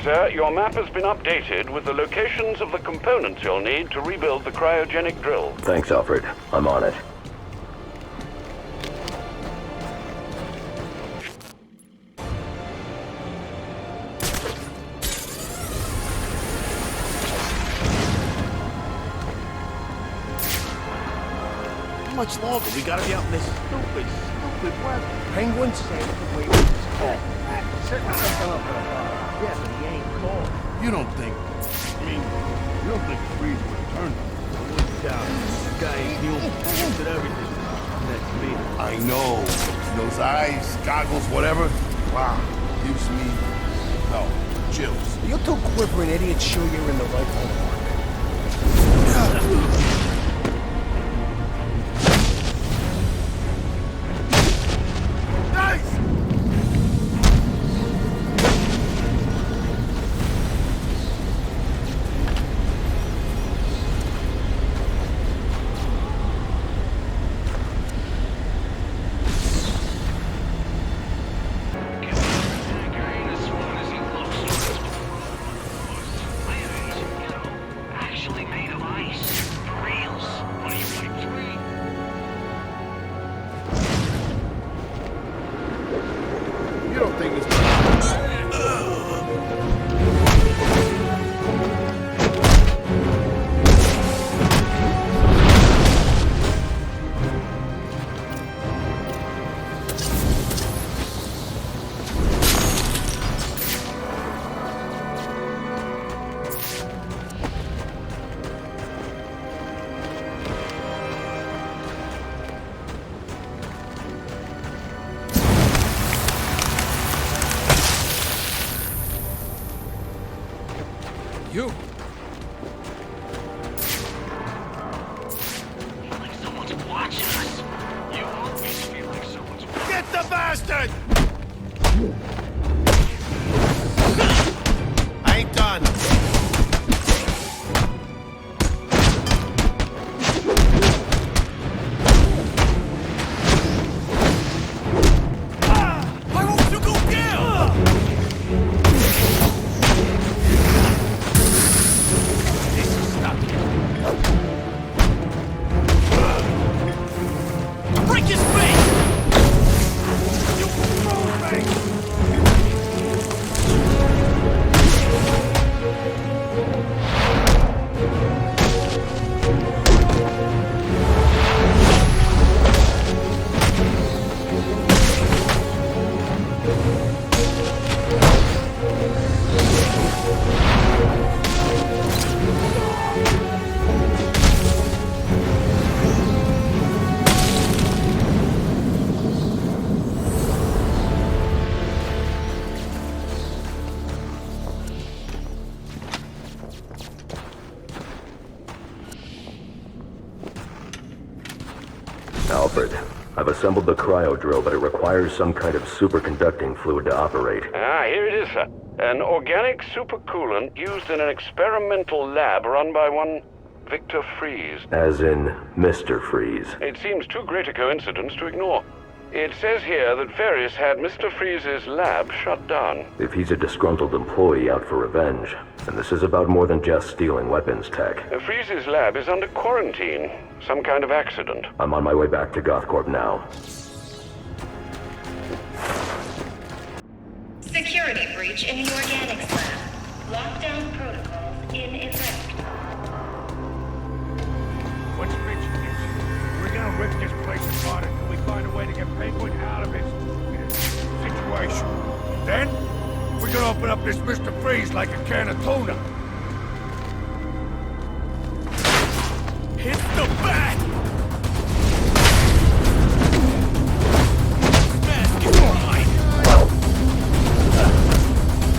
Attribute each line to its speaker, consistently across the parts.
Speaker 1: sir. Your map has been updated with the locations of the components you'll need to rebuild the cryogenic drill.
Speaker 2: Thanks, Alfred. I'm on it.
Speaker 3: How much longer? We gotta be out in this stupid weather. Penguins say the way it's cold. Setting something up for a yeah, but he ain't cold. You don't think Freeze would have turned him? I wouldn't doubt it. The guy ain't human. He did everything. That's me.
Speaker 4: I know. Those eyes, goggles, whatever. Wow. Gives me, chills.
Speaker 3: You two quivering idiots sure you're in the right ballpark.
Speaker 5: You!
Speaker 6: Feel like someone's watching us. You always feel like someone's watching.
Speaker 4: Get the bastard! I ain't done.
Speaker 5: Why won't you go down? Break his face! You
Speaker 2: Alfred, I've assembled the Cryodrill, but it requires some kind of superconducting fluid to operate.
Speaker 1: Ah, here it is, sir. An organic supercoolant used in an experimental lab run by one Victor Freeze.
Speaker 2: As in Mr. Freeze.
Speaker 1: It seems too great a coincidence to ignore. It says here that Ferris had Mr. Freeze's lab shut down.
Speaker 2: If he's a disgruntled employee out for revenge, then this is about more than just stealing weapons tech.
Speaker 1: Freeze's lab is under quarantine. Some kind of accident.
Speaker 2: I'm on my way back to GothCorp now.
Speaker 7: Security breach in the organics lab. Lockdown protocols in effect.
Speaker 4: What's Rich thinks? We're gonna rip this place apart until we find a way to get Penguin out of his situation. Then, we're gonna open up this Mr. Freeze like a can of tuna.
Speaker 5: Hit the bat! Mask is mine!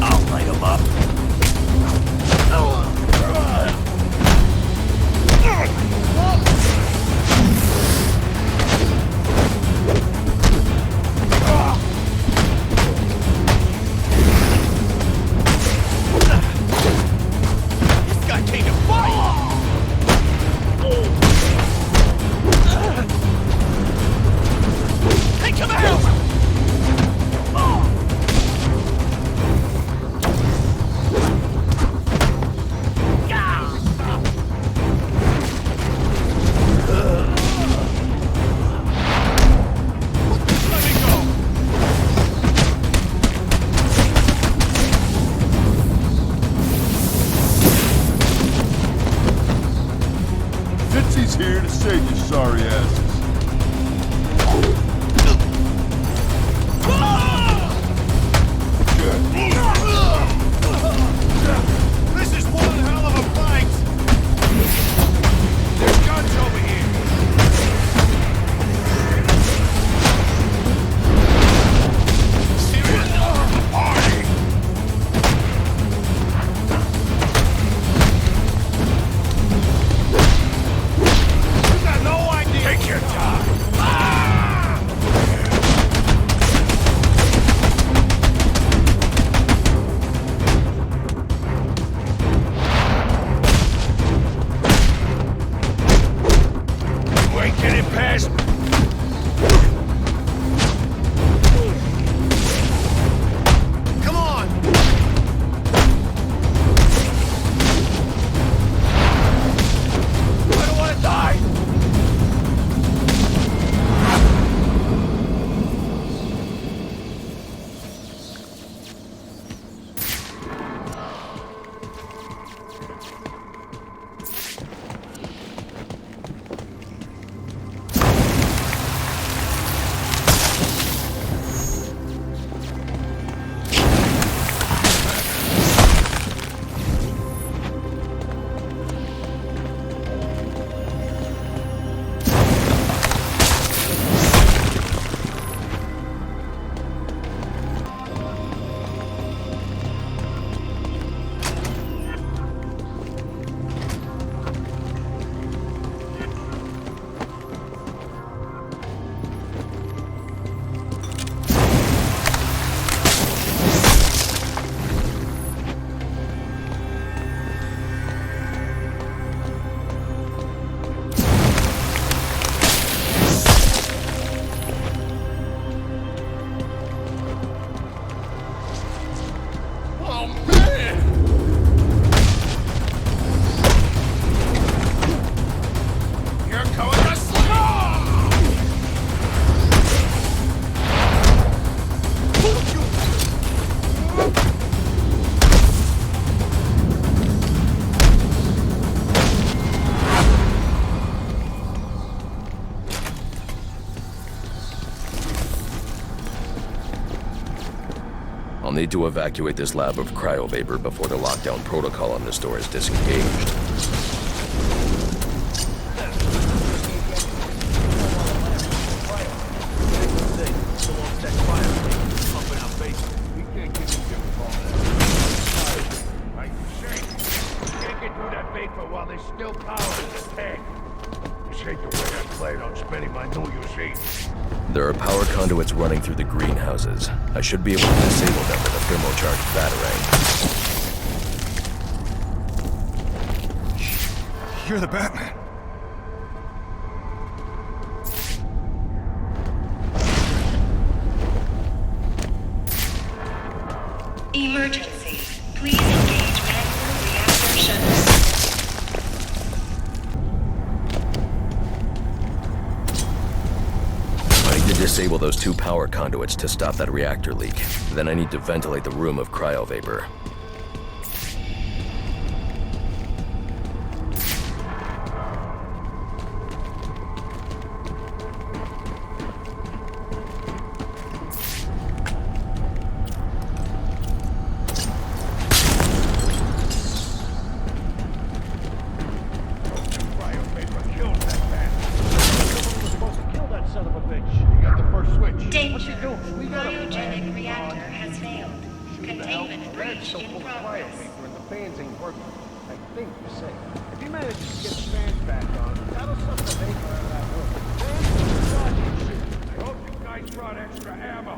Speaker 5: I'll light him up. This guy came to fight!
Speaker 4: save your sorry asses.
Speaker 3: This is one hell of a fight! There's guns over here!
Speaker 4: Serious party!
Speaker 3: You got no idea!
Speaker 4: Take your time! You ain't getting past me!
Speaker 3: Come on!
Speaker 4: I don't want to die!
Speaker 2: I'll need to evacuate this lab of cryovapor before the lockdown protocol on this door is disengaged.
Speaker 4: Like you say, you can't get through that vapor while there's still power in the tank. This ain't the way I planned on spending my New Year's Eve.
Speaker 2: There are power conduits running through the greenhouses. I should be able to disable them with a thermocharged batarang.
Speaker 3: You're the Batman.
Speaker 7: Emergency. Please engage manual reactor shutters.
Speaker 2: I need to disable those 2 power conduits to stop that reactor leak. Then I need to ventilate the room of cryovapor.
Speaker 4: Cryovapor killed that man.
Speaker 3: We're supposed to kill that son of a bitch.
Speaker 4: You got the first switch.
Speaker 7: Danger.
Speaker 3: doing? We got a
Speaker 7: Cryogenic reactor has failed. Containment
Speaker 3: Red's
Speaker 7: breach
Speaker 3: so
Speaker 7: in
Speaker 3: full of
Speaker 7: progress.
Speaker 3: cryovapor and the fans ain't working. I think you're safe. If you manage to get the fans back on, that'll suck the vapor out of that room. Fans charging shit.
Speaker 4: I hope you guys brought extra ammo.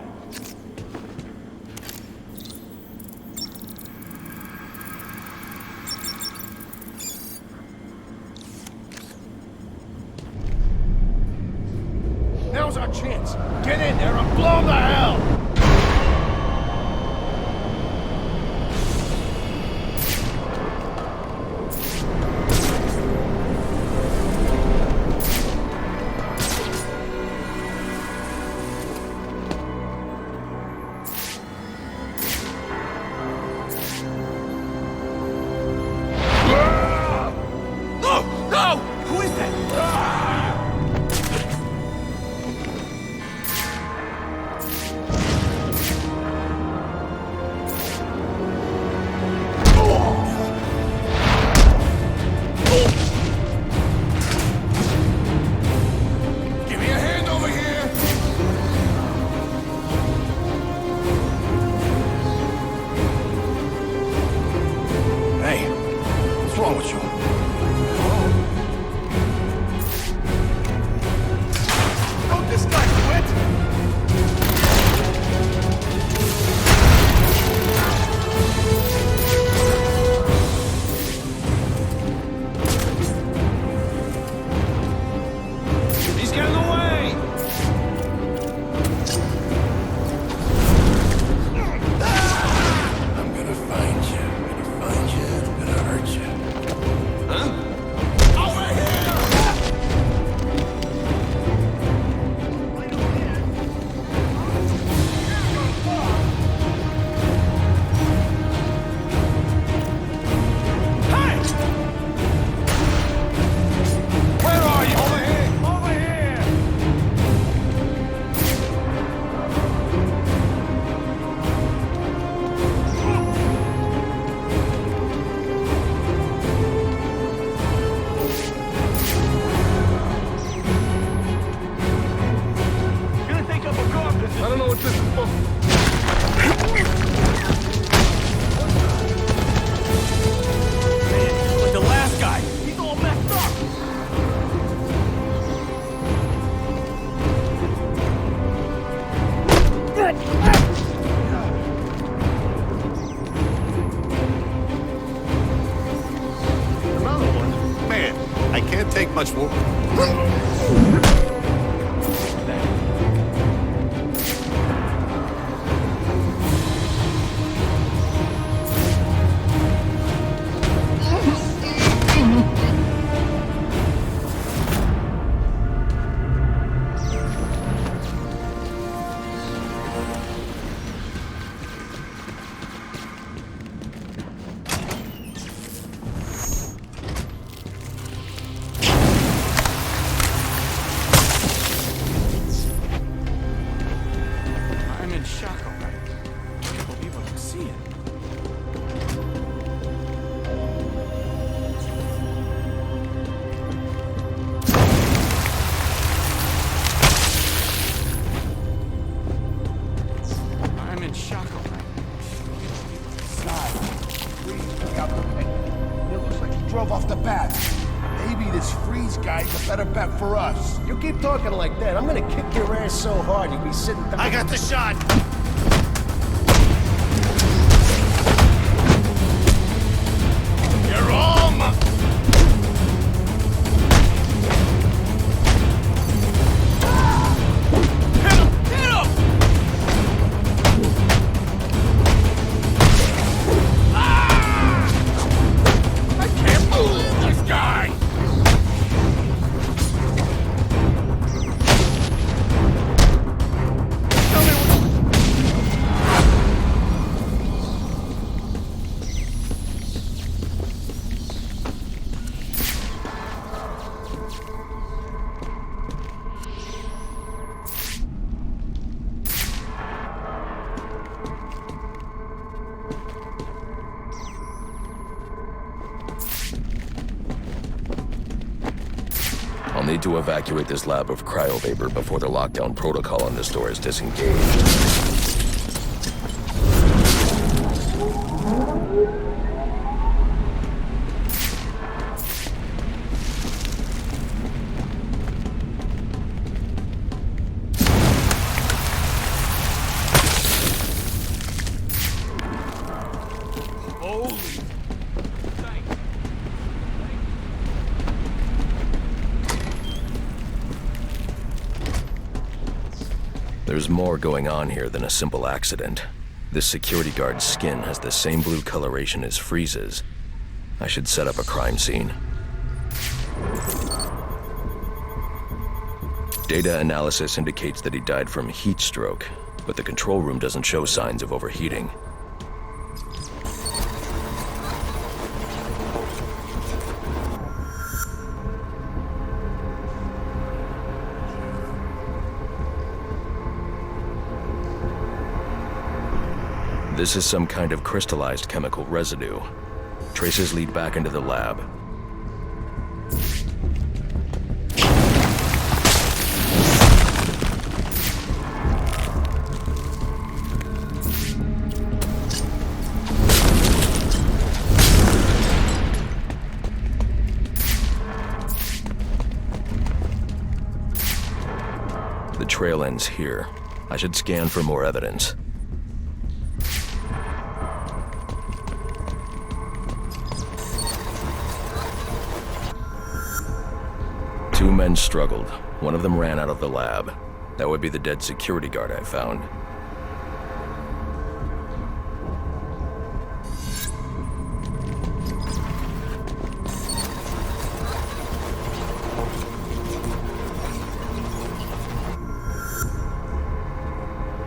Speaker 3: Now's our chance. Get in there and blow the hell!
Speaker 5: No! No! Who is that?
Speaker 3: much more.
Speaker 5: I'm in shock already. I can't believe what I'm seeing. I'm in shock already.
Speaker 3: It looks like he drove off the bat. Maybe this freeze guy's a better bet for us.
Speaker 8: You keep talking like that, I'm gonna kick your ass so hard you'll be sitting down.
Speaker 3: I got the shot! You're all my...
Speaker 5: Hit him! Hit him!
Speaker 4: I can't believe this guy!
Speaker 2: I'll need to evacuate this lab of cryovapor before the lockdown protocol on this door is disengaged.
Speaker 5: Holy.
Speaker 2: There's more going on here than a simple accident. This security guard's skin has the same blue coloration as Freeze's. I should set up a crime scene. Data analysis indicates that he died from heat stroke, but the control room doesn't show signs of overheating. This is some kind of crystallized chemical residue. Traces lead back into the lab. The trail ends here. I should scan for more evidence. Two men struggled. One of them ran out of the lab. That would be the dead security guard I found.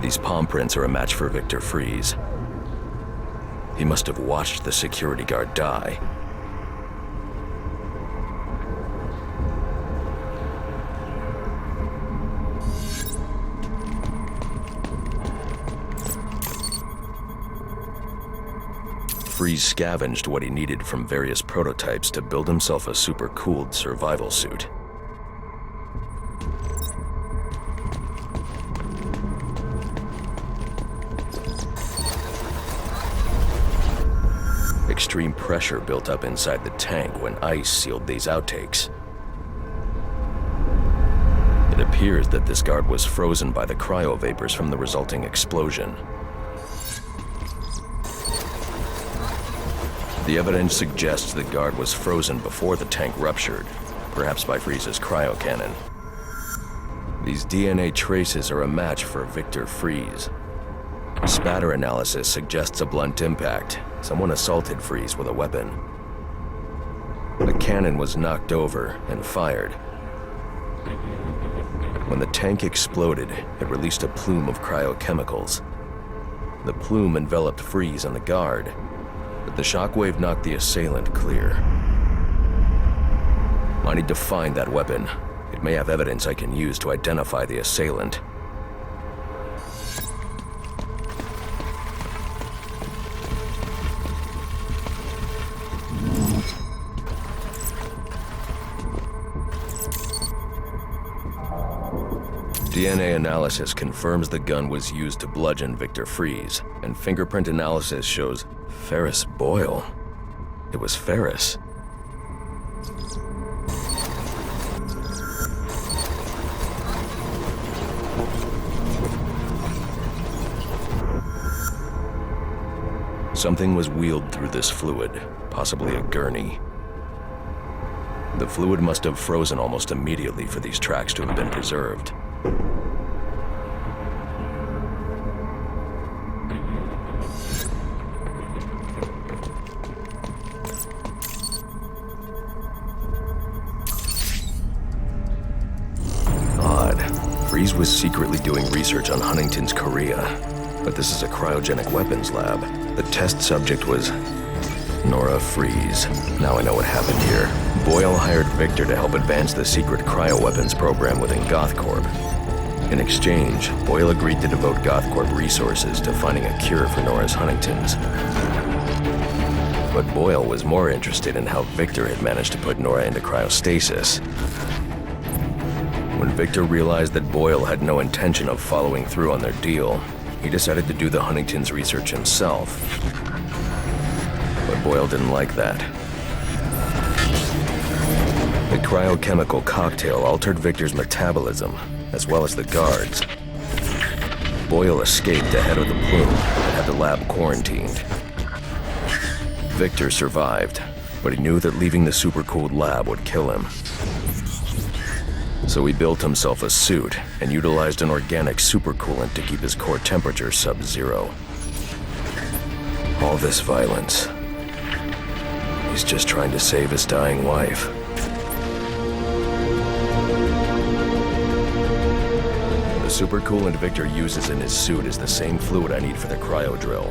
Speaker 2: These palm prints are a match for Victor Freeze. He must have watched the security guard die. Freeze scavenged what he needed from various prototypes to build himself a super-cooled survival suit. Extreme pressure built up inside the tank when ice sealed these outtakes. It appears that this guard was frozen by the cryovapors from the resulting explosion. The evidence suggests the guard was frozen before the tank ruptured. perhaps by Freeze's cryocannon. These DNA traces are a match for Victor Freeze. Spatter analysis suggests a blunt impact. Someone assaulted Freeze with a weapon. The cannon was knocked over and fired. When the tank exploded, it released a plume of cryochemicals. The plume enveloped Freeze and the guard, but the shockwave knocked the assailant clear. I need to find that weapon. It may have evidence I can use to identify the assailant. DNA analysis confirms the gun was used to bludgeon Victor Freeze, and fingerprint analysis shows Ferris Boyle. It was Ferris. Something was wheeled through this fluid, possibly a gurney. The fluid must have frozen almost immediately for these tracks to have been preserved. Odd. Freeze was secretly doing research on Huntington's Korea, but this is a cryogenic weapons lab. The test subject was Nora Freeze. Now I know what happened here. Boyle hired Victor to help advance the secret cryoweapons program within GothCorp. In exchange, Boyle agreed to devote GothCorp resources to finding a cure for Nora's Huntington's. But Boyle was more interested in how Victor had managed to put Nora into cryostasis. When Victor realized that Boyle had no intention of following through on their deal, he decided to do the Huntington's research himself. But Boyle didn't like that. The cryochemical cocktail altered Victor's metabolism, as well as the guards. Boyle escaped ahead of the plume and had the lab quarantined. Victor survived, but he knew that leaving the supercooled lab would kill him. So he built himself a suit and utilized an organic supercoolant to keep his core temperature sub-zero. All this violence. He's just trying to save his dying wife. The supercoolant Victor uses in his suit is the same fluid I need for the cryodrill.